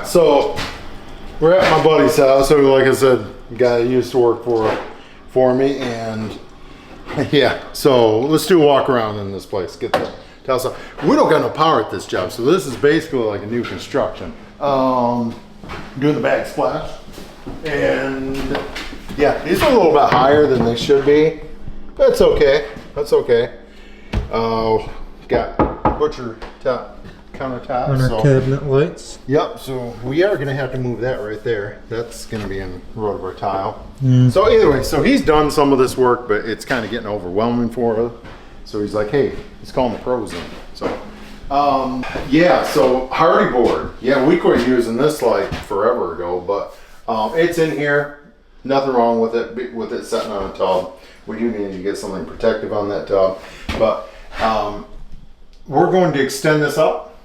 so we're at my buddy's house. So like I said, the guy used to work for me, and yeah, so let's do a walk around in this place. Get the tile stuff. We don't got no power at this job, so this is basically like a new construction. Doing the backsplash, and yeah, these are a little bit higher than they should be. That's okay. That's okay. Got butcher top countertop. Under cabinet lights. Yep. So we are gonna have to move that right there. That's gonna be in rotor tile. So either way, so he's done some of this work, but it's kind of getting overwhelming for us. So he's like, hey, he's calling the pros in. So yeah. So hardy board. Yeah, we quit using this like forever ago, but it's in here. Nothing wrong with it. With it sitting on a tub. We do need to get something protective on that tub, but we're going to extend this up,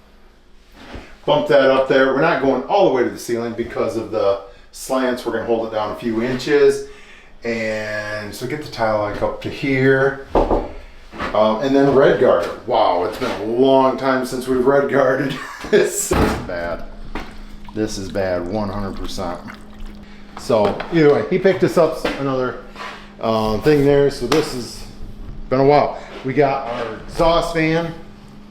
bump that up there. We're not going all the way to the ceiling because of the slants. We're going to hold it down a few inches, and so get the tile like up to here, and then red guard it. Wow, it's been a long time since we've red guarded. This is bad. This is bad, 100%. So either way, he picked us up another thing there. So this has been a while. We got our exhaust fan,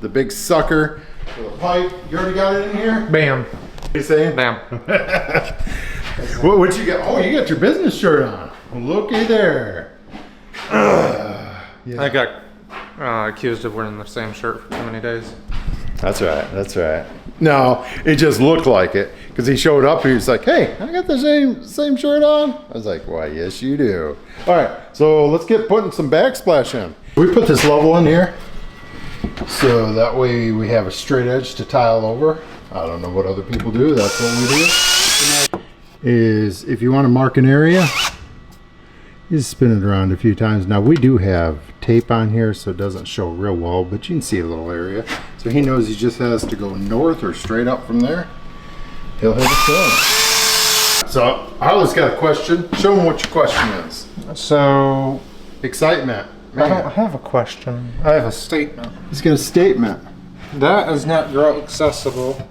the big sucker for the pipe. You already got it in here? Bam. What you saying? Bam. What you got? Oh, you got your business shirt on. Looky there. Yeah. I got accused of wearing the same shirt for too many days. That's right. That's right. No, it just looked like it because he showed up. He was like, "Hey, I got the same shirt on." I was like, "Why, yes, you do." All right, so let's get putting some backsplash in. We put this level in here so that way we have a straight edge to tile over. I don't know what other people do. That's what we do. Is if you want to mark an area, you just spin it around a few times. Now we do have tape on here, so it doesn't show real well, but you can see a little area. So he knows he just has to go north or straight up from there. He'll hit it. So Harley's got a question. Show him what your question is. So Excitement. I don't have a question. I have a statement. He's got a statement. That is not grout accessible.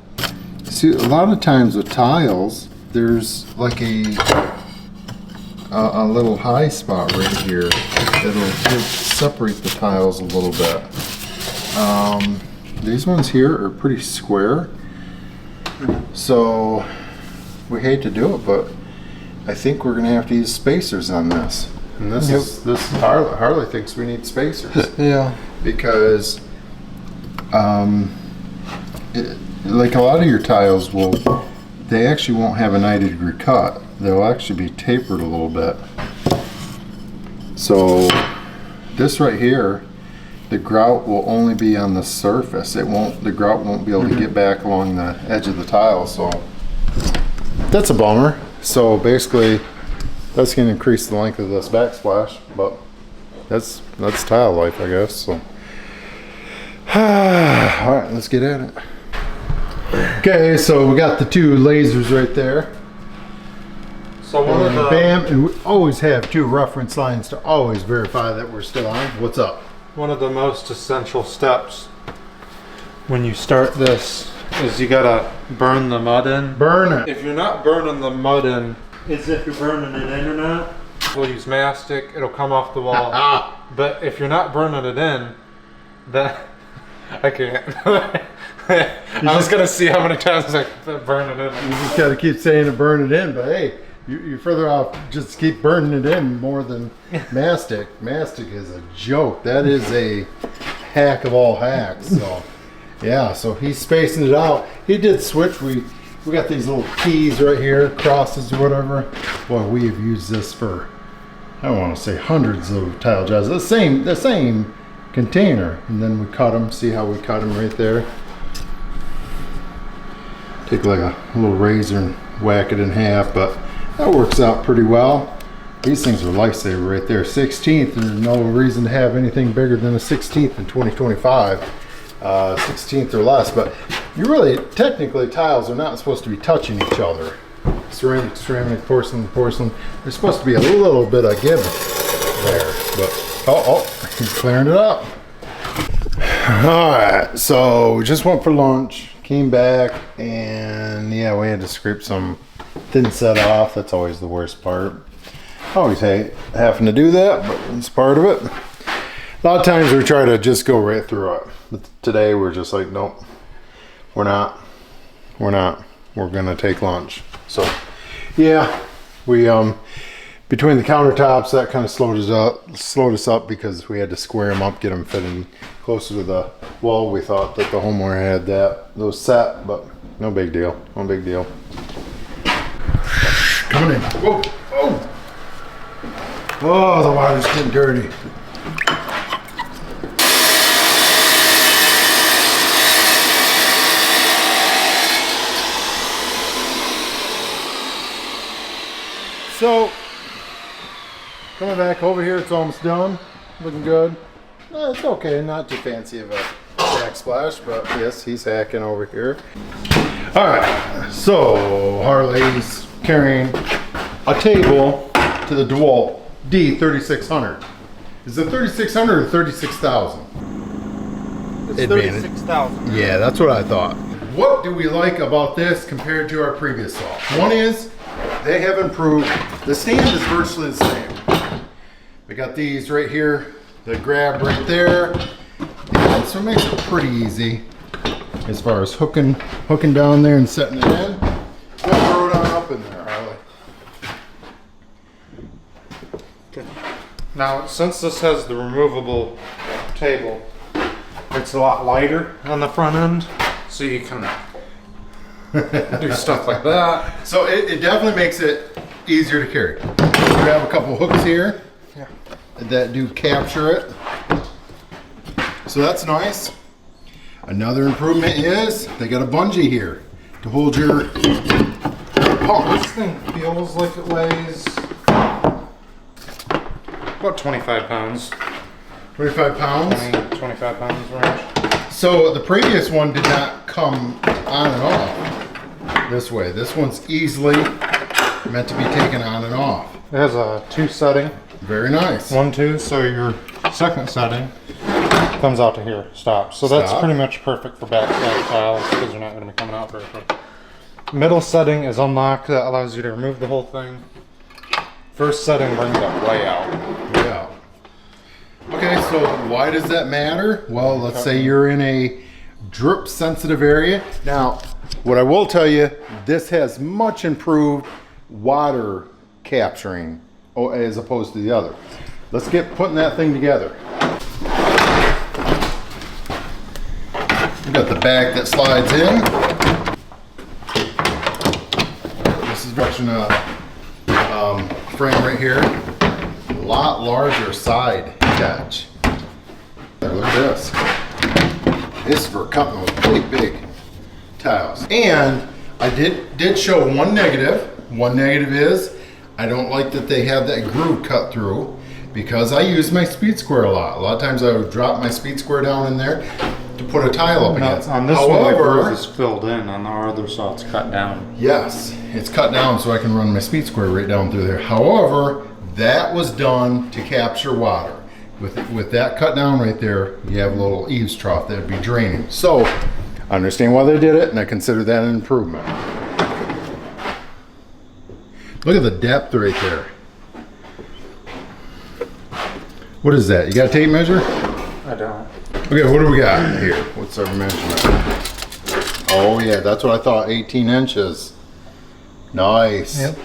See, a lot of times with tiles, there's like a little high spot right here that'll separate the tiles a little bit. These ones here are pretty square, so we hate to do it, but I think we're gonna have to use spacers on this. And this is Harley thinks we need spacers. Yeah. Because like a lot of your tiles they actually won't have a 90-degree cut. They'll actually be tapered a little bit. So this right here, the grout will only be on the surface. The grout won't be able to get back along the edge of the tile. So that's a bummer. So basically, that's going to increase the length of this backsplash, but that's tile life, I guess. So, all right, let's get at it. Okay, so we got the two lasers right there. So one of the bam, and we always have two reference lines to always verify that we're still on. What's up? One of the most essential steps when you start this is you gotta burn the mud in. Burn it. If you're not burning the mud in, as if you're burning it in or not, we'll use mastic, it'll come off the wall. But if you're not burning it in, that I can't. I was gonna see how many times I can burn it in. You just gotta keep saying to burn it in, but hey, you're further off. Just keep burning it in more than mastic. Mastic is a joke. That is a hack of all hacks. So yeah, so he's spacing it out. He did switch. We got these little keys right here, crosses or whatever. Boy, we have used this for, I don't want to say hundreds of tile jobs. The same container, and then we cut them. See how we cut them right there? Take like a little razor and whack it in half, but that works out pretty well. These things are lifesaver right there. 16th, there's no reason to have anything bigger than a 16th in 2025. 16th or less, but you really, technically, tiles are not supposed to be touching each other. Ceramic, ceramic, porcelain, porcelain. There's supposed to be a little bit of give there, but he's clearing it up. All right, so we just went for lunch. came back and yeah, we had to scrape some thin set off. That's always the worst part. I always hate having to do that, but it's part of it. A lot of times we try to just go right through it, but today we're just like, nope, we're not. We're gonna take lunch. So yeah, we between the countertops, that kind of slowed us up because we had to square them up, get them fitting closer to the wall. We thought that the homeowner had those set, but no big deal. No big deal. Coming in. Whoa! Oh! Oh, the water's getting dirty. So, coming back over here, it's almost done. Looking good. It's okay, not too fancy of a backsplash, but yes, he's hacking over here. All right, so Harley's carrying a table to the DeWALT D36000. Is it 3600 or 36,000? It's 36,000. Yeah, that's what I thought. What do we like about this compared to our previous saw? One is they have improved. The stand is virtually the same. We got these right here, the grab right there. And so it makes it pretty easy as far as hooking down there and setting it in. We'll throw it on up in there, Harley. Okay. Now, since this has the removable table, it's a lot lighter on the front end, so you can do stuff like that. So it definitely makes it easier to carry. We have a couple hooks here that do capture it. So that's nice. Another improvement is they got a bungee here to hold your pump. This thing feels like it weighs about 25 pounds. 25 pounds? 25 pounds range. So the previous one did not come on and off this way. This one's easily meant to be taken on and off. It has a 2 setting. Very nice. 1, 2, so your second setting comes out to here, stops. So that's pretty much perfect for backsplash tiles because you're not going to be coming out very quick. Middle setting is unlocked. That allows you to remove the whole thing. First setting brings it way out. Yeah. Okay, so why does that matter? Well, let's say you're in a drip sensitive area. Now, what I will tell you, this has much improved water capturing as opposed to the other. Let's get putting that thing together. We got the back that slides in. This is version frame right here. A lot larger side catch. Look at this. This is for cutting with really big tiles. And I did show one negative. One negative is I don't like that they have that groove cut through because I use my speed square a lot. A lot of times I would drop my speed square down in there to put a tile up against. On this one, the groove is filled in. On our other saw, it's cut down. Yes, it's cut down so I can run my speed square right down through there. However, that was done to capture water. With that cut down right there, you have a little eaves trough that would be draining. So, I understand why they did it, and I consider that an improvement. Look at the depth right there. What is that? You got a tape measure? I don't. Okay, what do we got here? What's our measurement? Oh yeah, that's what I thought, 18 inches. Nice. Yep.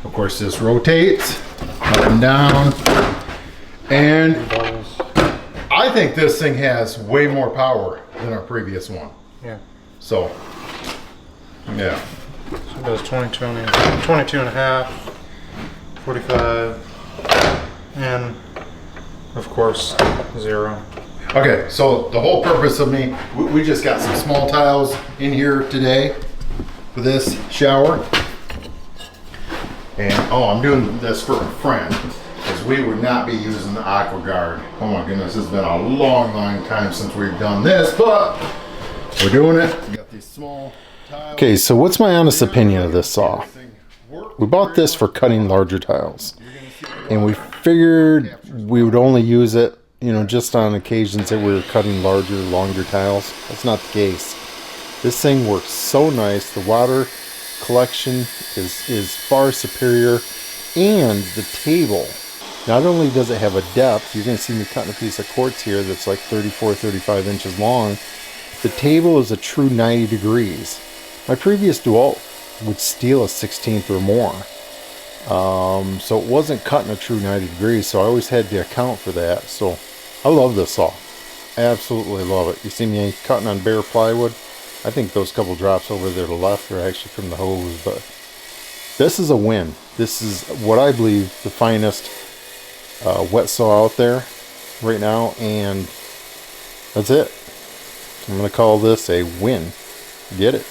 Of course, this rotates up and down. And I think this thing has way more power than our previous one. Yeah. So, yeah. So it does 22 and a half, 45, and of course, 0. Okay, so the whole purpose of me, we just got some small tiles in here today for this shower. And, oh, I'm doing this for a friend, because we would not be using the AquaGuard. Oh my goodness, it's been a long, long time since we've done this, but we're doing it. We got these small tiles. Okay, so what's my honest opinion of this saw? We bought this for cutting larger tiles, and we figured we would only use it, you know, just on occasions that we were cutting larger, longer tiles. That's not the case. This thing works so nice. The water collection is far superior, and the table, not only does it have a depth, you're going to see me cutting a piece of quartz here that's like 35 inches long. The table is a true 90 degrees. My previous DeWALT would steal a 16th or more. So it wasn't cutting a true 90 degrees, so I always had to account for that. So I love this saw. Absolutely love it. You see me cutting on bare plywood? I think those couple drops over there to the left are actually from the hose, but this is a win. This is what I believe the finest wet saw out there right now, and that's it. I'm going to call this a win. Get it?